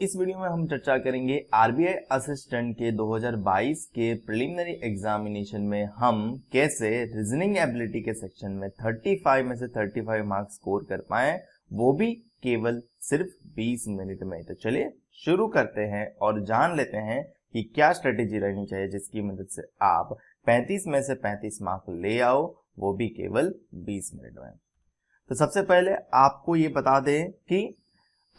इस वीडियो में हम चर्चा करेंगे आरबीआई असिस्टेंट के 2022 के प्रिलिमिनरी एग्जामिनेशन में हम कैसे रीजनिंग एबिलिटी के सेक्शन में 35 में से 35 मार्क्स स्कोर कर पाए, वो भी केवल सिर्फ 20 मिनट में। तो चलिए शुरू करते हैं और जान लेते हैं कि क्या स्ट्रेटेजी रहनी चाहिए जिसकी मदद से आप 35 में से 35 मार्क्स ले आओ, वो भी केवल 20 मिनट में। तो सबसे पहले आपको ये बता दें कि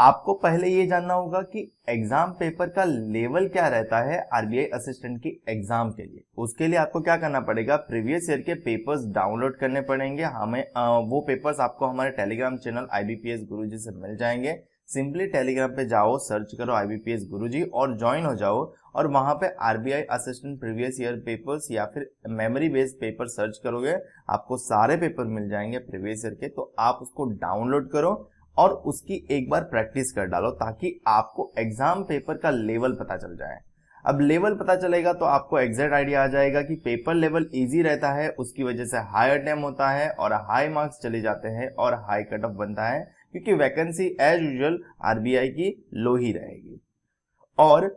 आपको पहले ये जानना होगा कि एग्जाम पेपर का लेवल क्या रहता है आरबीआई असिस्टेंट की एग्जाम के लिए। उसके लिए आपको क्या करना पड़ेगा, प्रीवियस ईयर के पेपर्स डाउनलोड करने पड़ेंगे। हमें वो पेपर्स आपको हमारे टेलीग्राम चैनल IBPS गुरुजी से मिल जाएंगे। सिंपली टेलीग्राम पे जाओ, सर्च करो IBPS गुरुजी और ज्वाइन हो जाओ, और वहां पे RBI assistant previous year papers या फिर मेमोरी बेस्ड पेपर सर्च करोगे, आपको सारे पेपर मिल जाएंगे प्रीवियस ईयर के। तो आप उसको डाउनलोड करो और उसकी एक बार प्रैक्टिस कर डालो ताकि आपको एग्जाम पेपर का लेवल पता चल जाए। अब लेवल पता चलेगा तो आपको एग्जैक्ट आइडिया आ जाएगा कि पेपर लेवल इजी रहता है, उसकी वजह से हाई अटेम्प्ट होता है और हाई मार्क्स चले जाते हैं और हाई कट ऑफ बनता है, क्योंकि वैकेंसी एज यूजुअल आरबीआई की लो ही रहेगी। और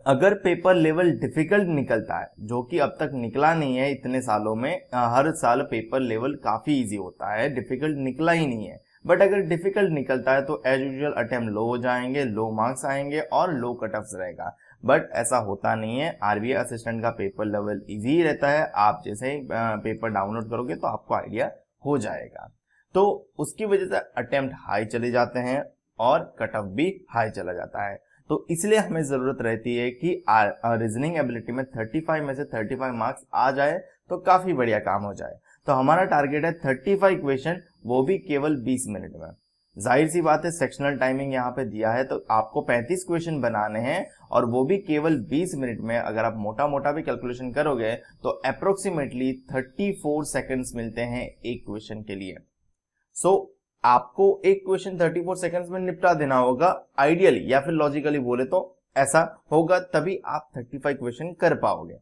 अगर पेपर लेवल डिफिकल्ट निकलता है, जो कि अब तक निकला नहीं है इतने सालों में, हर साल पेपर लेवल काफी इजी होता है, डिफिकल्ट निकला ही नहीं है, बट अगर डिफिकल्ट निकलता है तो एज यूजुअल अटेम्प्ट लो हो जाएंगे, लो मार्क्स आएंगे और लो कट ऑफ्स रहेगा। बट ऐसा होता नहीं है, आरबीआई असिस्टेंट का पेपर लेवल इजी रहता है। आप जैसे ही पेपर डाउनलोड करोगे तो आपको आइडिया हो जाएगा। तो उसकी वजह से अटेम्प्ट हाई चले जाते हैं और कट ऑफ भी हाई चला जाता है। तो इसलिए हमें जरूरत रहती है कि रीजनिंग एबिलिटी में 35 में से 35 मार्क्स आ जाए तो काफी बढ़िया काम हो जाए। तो हमारा टारगेट है 35 क्वेश्चन, वो भी केवल 20 मिनट में। जाहिर सी बात है, सेक्शनल टाइमिंग यहाँ पे दिया है तो आपको 35 क्वेश्चन बनाने हैं और वो भी केवल 20 मिनट में। अगर आप मोटा मोटा भी कैलकुलेशन करोगे तो अप्रोक्सीमेटली 34 सेकंड्स मिलते हैं एक क्वेश्चन के लिए। आपको एक क्वेश्चन 34 सेकंड्स में निपटा देना होगा आइडियली, या फिर लॉजिकली बोले तो ऐसा होगा, तभी आप 35 क्वेश्चन कर पाओगे।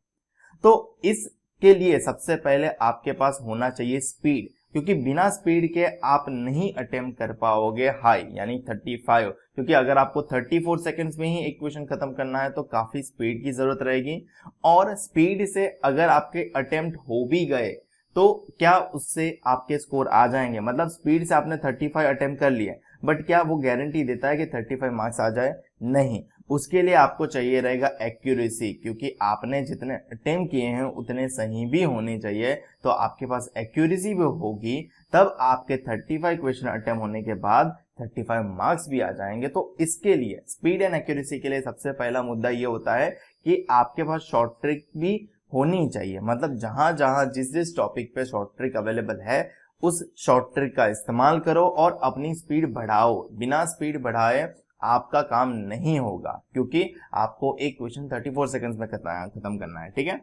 तो इसके लिए सबसे पहले आपके पास होना चाहिए स्पीड, क्योंकि बिना स्पीड के आप नहीं अटेम्प्ट कर पाओगे हाई यानी 35, क्योंकि अगर आपको 34 सेकंड्स में ही एक क्वेश्चन खत्म करना है तो काफी स्पीड की जरूरत रहेगी। और स्पीड से अगर आपके अटेम्प्ट हो भी गए तो क्या उससे आपके स्कोर आ जाएंगे? मतलब स्पीड से आपने 35 अटेम्प्ट कर लिए, बट क्या वो गारंटी देता है कि 35 मार्क्स आ जाए? नहीं। उसके लिए आपको चाहिए रहेगा एक्यूरेसी, क्योंकि आपने जितने अटेम्प्ट किए हैं उतने सही भी होने चाहिए। तो आपके पास एक्यूरेसी भी होगी, तब आपके 35 क्वेश्चन अटेम्प्ट होने के बाद 35 मार्क्स भी आ जाएंगे। तो इसके लिए स्पीड एंड एक्यूरेसी के लिए सबसे पहला मुद्दा ये होता है कि आपके पास शॉर्ट ट्रिक भी होनी चाहिए। मतलब जहां जहां जिस टॉपिक पे शॉर्ट ट्रिक अवेलेबल है उस शॉर्ट ट्रिक का इस्तेमाल करो और अपनी स्पीड बढ़ाओ। बिना स्पीड बढ़ाए आपका काम नहीं होगा, क्योंकि आपको एक क्वेश्चन 34 सेकंड्स में खत्म करना है, ठीक है।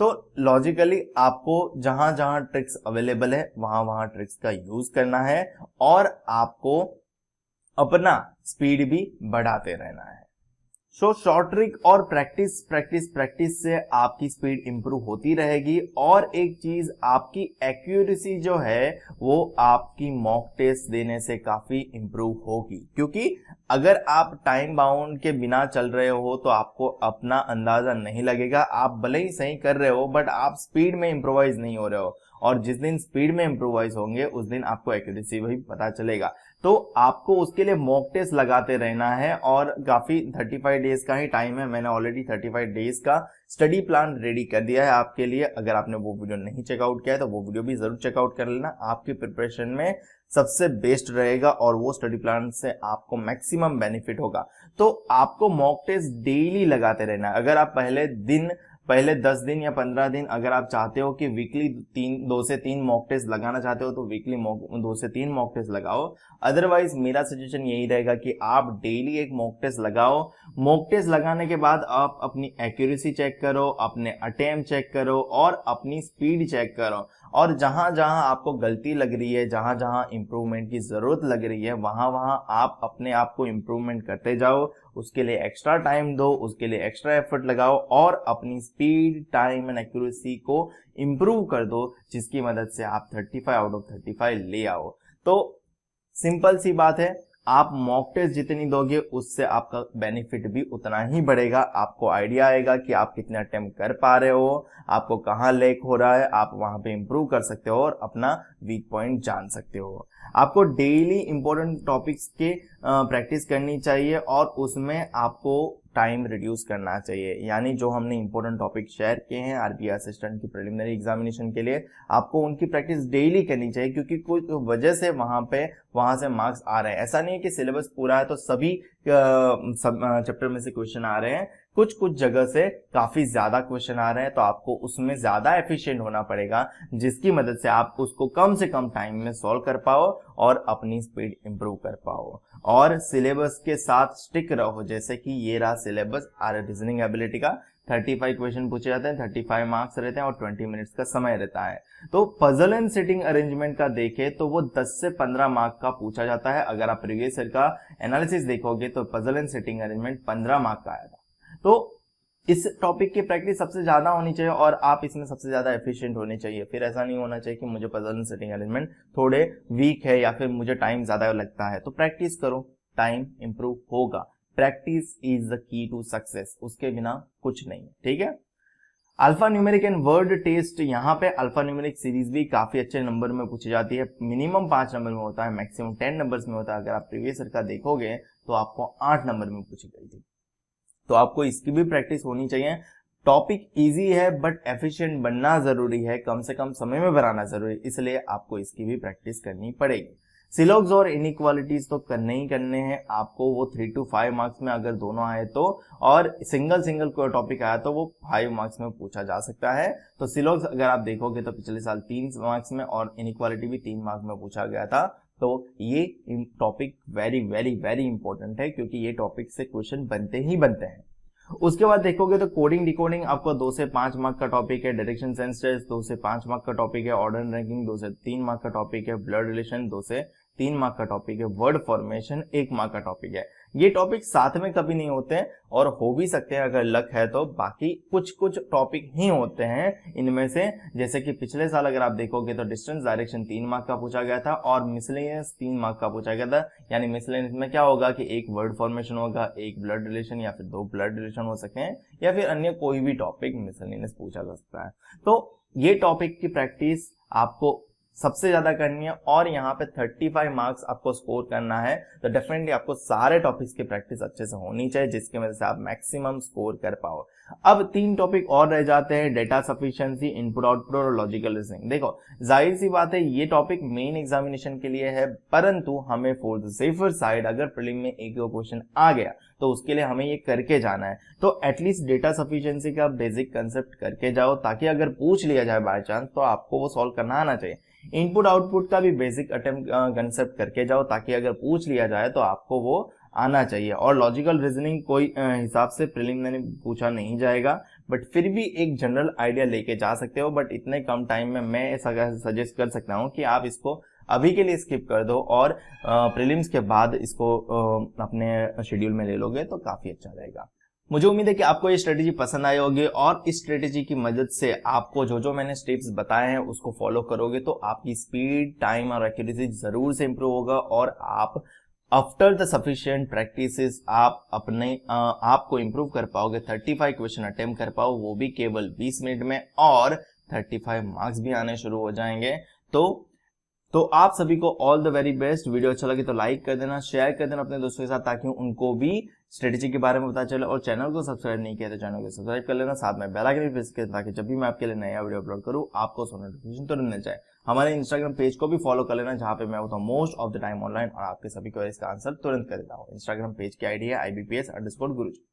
तो लॉजिकली आपको जहां जहां ट्रिक्स अवेलेबल है वहां वहां ट्रिक्स का यूज करना है और आपको अपना स्पीड भी बढ़ाते रहना है। शॉर्ट ट्रिक और प्रैक्टिस से आपकी स्पीड इंप्रूव होती रहेगी। और एक चीज, आपकी एक्यूरेसी जो है वो आपकी मॉक टेस्ट देने से काफी इंप्रूव होगी, क्योंकि अगर आप टाइम बाउंड के बिना चल रहे हो तो आपको अपना अंदाजा नहीं लगेगा। आप भले ही सही कर रहे हो बट आप स्पीड में इंप्रोवाइज नहीं हो रहे हो, और जिस दिन स्पीड में इंप्रोवाइज होंगे उस दिन आपको एक्यूरेसी भी पता चलेगा। तो आपको उसके लिए मॉक टेस्ट लगाते रहना है, और काफी 35 डेज का ही टाइम है। मैंने ऑलरेडी 35 डेज का स्टडी प्लान रेडी कर दिया है आपके लिए। अगर आपने वो वीडियो नहीं चेकआउट किया है तो वो वीडियो भी जरूर चेकआउट कर लेना, आपकी प्रिपरेशन में सबसे बेस्ट रहेगा और वो स्टडी प्लान से आपको मैक्सिमम बेनिफिट होगा। तो आपको मॉक टेस्ट डेली लगाते रहना है। अगर आप पहले 10 दिन या 15 दिन अगर आप चाहते हो कि वीकली 2 से 3 मॉक टेस्ट लगाना चाहते हो तो वीकली 2 से 3 मॉक टेस्ट लगाओ। अदरवाइज मेरा सजेशन यही रहेगा कि आप डेली एक मॉक टेस्ट लगाओ। मॉक टेस्ट लगाने के बाद आप अपनी एक्यूरेसी चेक करो, अपने अटेम्प्ट चेक करो और अपनी स्पीड चेक करो, और जहां जहां आपको गलती लग रही है, जहां जहां इंप्रूवमेंट की जरूरत लग रही है, वहां वहां आप अपने आप को इंप्रूवमेंट करते जाओ। उसके लिए एक्स्ट्रा टाइम दो, उसके लिए एक्स्ट्रा एफर्ट लगाओ और अपनी स्पीड, टाइम एंड एक्यूरेसी को इंप्रूव कर दो, जिसकी मदद से आप 35 आउट ऑफ 35 ले आओ। तो सिंपल सी बात है, आप मॉक टेस्ट जितनी दोगे उससे आपका बेनिफिट भी उतना ही बढ़ेगा। आपको आइडिया आएगा कि आप कितने अटेम्प्ट कर पा रहे हो, आपको कहाँ लैक हो रहा है, आप वहां पे इंप्रूव कर सकते हो और अपना वीक पॉइंट जान सकते हो। आपको डेली इंपॉर्टेंट टॉपिक्स के प्रैक्टिस करनी चाहिए और उसमें आपको टाइम रिड्यूस करना चाहिए। यानी जो हमने इंपॉर्टेंट टॉपिक शेयर किए हैं आरबीआई असिस्टेंट की प्रीलिमिनरी एग्जामिनेशन के लिए, आपको उनकी प्रैक्टिस डेली करनी चाहिए, क्योंकि कोई वजह से वहां से मार्क्स आ रहे हैं। ऐसा नहीं है कि सिलेबस पूरा है तो सभी चैप्टर में से क्वेश्चन आ रहे हैं, कुछ जगह से काफी ज्यादा क्वेश्चन आ रहे हैं, तो आपको उसमें ज्यादा एफिशिएंट होना पड़ेगा, जिसकी मदद से आप उसको कम से कम टाइम में सॉल्व कर पाओ और अपनी स्पीड इंप्रूव कर पाओ और सिलेबस के साथ स्टिक रहो। जैसे कि ये रहा सिलेबस रीजनिंग एबिलिटी का, 35 क्वेश्चन पूछे जाते हैं, 35 मार्क्स रहते हैं और 20 मिनट्स का समय रहता है। तो पजल एंड सिटिंग अरेंजमेंट का देखें तो वो 10 से 15 मार्क का पूछा जाता है। अगर आप प्रीवियस ईयर का एनालिसिस देखोगे तो puzzle and sitting arrangement 15 mark का आया था। तो इस टॉपिक की प्रैक्टिस सबसे ज्यादा होनी चाहिए और आप इसमें सबसे ज्यादा एफिशिएंट होने चाहिए। फिर ऐसा नहीं होना चाहिए कि मुझे पजल एंड सिटिंग अरेंजमेंट थोड़े वीक है या फिर मुझे टाइम ज्यादा लगता है। तो प्रैक्टिस करो, टाइम इंप्रूव होगा। Practice is the key to success, उसके बिना कुछ नहीं है। ठीक है। Alphanumeric and word test, यहाँ पे अल्फा न्यूमेरिक सीरीज भी काफी अच्छे नंबर में पूछी जाती है। मिनिमम 5 नंबर में होता है, मैक्सिमम 10 नंबर्स में होता है। अगर आप प्रीवियस ईयर का देखोगे तो आपको 8 नंबर में पूछी गई थी। तो आपको इसकी भी प्रैक्टिस होनी चाहिए। टॉपिक इजी है बट एफिशिएंट बनना जरूरी है, कम से कम समय में बनाना जरूरी है, इसलिए आपको इसकी भी प्रैक्टिस करनी पड़ेगी। सिलॉग्स और इनइक्वालिटीज तो करने ही करने हैं आपको, वो 3 to 5 मार्क्स में अगर दोनों आए तो, और सिंगल कोई टॉपिक आया तो वो 5 मार्क्स में पूछा जा सकता है। तो सिलॉग्स अगर आप देखोगे तो पिछले साल 3 मार्क्स में और इनइक्वालिटी भी 3 मार्क्स में पूछा गया था। तो ये topic very very very important है, क्योंकि ये टॉपिक से क्वेश्चन बनते ही बनते हैं। उसके बाद देखोगे तो कोडिंग डिकोडिंग आपको 2 से 5 मार्क का टॉपिक है। डायरेक्शन सेंस टेस्ट 2 से 5 मार्क का टॉपिक है। ऑर्डर रैंकिंग 2 से 3 मार्क का टॉपिक है। ब्लड रिलेशन 2 से 3 मार्क का टॉपिक है। वर्ड फॉर्मेशन 1 मार्क का टॉपिक है। ये टॉपिक साथ में कभी नहीं होते हैं और हो भी सकते हैं अगर लक है तो, बाकी कुछ टॉपिक ही होते हैं इनमें से। जैसे कि पिछले साल अगर आप देखोगे तो डिस्टेंस डायरेक्शन 3 मार्क का पूछा गया था और मिसलेनियस 3 मार्क का पूछा गया था। यानी मिसलेनियस में क्या होगा कि 1 वर्ड फॉर्मेशन होगा, 1 ब्लड रिलेशन या फिर 2 ब्लड रिलेशन हो सकते हैं, या फिर अन्य कोई भी टॉपिक मिसलेनियस पूछा जा सकता है। तो ये टॉपिक की प्रैक्टिस आपको सबसे ज्यादा करनी है और यहाँ पे 35 मार्क्स आपको स्कोर करना है। तो डेफिनेटली आपको सारे टॉपिक्स की प्रैक्टिस अच्छे से होनी चाहिए, जिसकी वजह से आप मैक्सिमम स्कोर कर पाओ। अब 3 टॉपिक और रह जाते हैं, डेटा सफिशिएंसी, इनपुट आउटपुट और लॉजिकल रीजनिंग। देखो जाहिर सी बात है ये टॉपिक मेन एग्जामिनेशन के लिए है, परंतु हमें फॉर द सेफर साइड अगर प्रीलिम में एक दो क्वेश्चन आ गया तो उसके लिए हमें ये करके जाना है। तो एटलीस्ट डेटा सफिशिएंसी का बेसिक कंसेप्ट करके जाओ, ताकि अगर पूछ लिया जाए बाय चांस तो आपको वो सॉल्व करना आना चाहिए। इनपुट आउटपुट का भी बेसिक अटेम्प्ट कंसेप्ट करके जाओ, ताकि अगर पूछ लिया जाए तो आपको वो आना चाहिए। और लॉजिकल रीजनिंग कोई हिसाब से प्रीलिमिनरी पूछा नहीं जाएगा, बट फिर भी एक जनरल आइडिया लेके जा सकते हो। बट इतने कम टाइम में मैं ऐसा सजेस्ट कर सकता हूँ कि आप इसको अभी के लिए स्किप कर दो और प्रीलिम्स के बाद इसको अपने शेड्यूल में ले लोगे तो काफी अच्छा रहेगा। मुझे उम्मीद है कि आपको ये स्ट्रेटेजी पसंद आई होगी और इस स्ट्रेटेजी की मदद से आपको जो मैंने स्टेप्स बताए हैं उसको फॉलो करोगे तो आपकी स्पीड, टाइम और एक्यूरेसी जरूर से इंप्रूव होगा और आप आफ्टर द सफिशिएंट प्रैक्टिसेस आप अपने आप को इंप्रूव कर पाओगे। 35 क्वेश्चन अटेम्प्ट कर पाओ, वो भी केवल 20 मिनट में, और 35 मार्क्स भी आने शुरू हो जाएंगे। तो आप सभी को all the very best. Video अच्छा लगे तो लाइक कर देना, शेयर कर देना अपने दोस्तों के साथ, ताकि उनको भी स्ट्रेटेजी के बारे में पता चले। और चैनल को सब्सक्राइब नहीं किया तो चैनल को सब्सक्राइब कर लेना, साथ में बेल आइकन भी प्रेस कर, ताकि जब भी मैं आपके लिए नया वीडियो अपलोड करूं आपको नोटिफिकेशन तुरंत मिल जाए। हमारे इंस्टाग्राम पेज को भी फॉलो कर लेना, जहां पे मैं होता हूं most of the time online और आपके सभी क्वेरीज का आंसर तुरंत कर देता हूं। इंस्टाग्राम पेज की आईडी है IBPS_गुरुजी।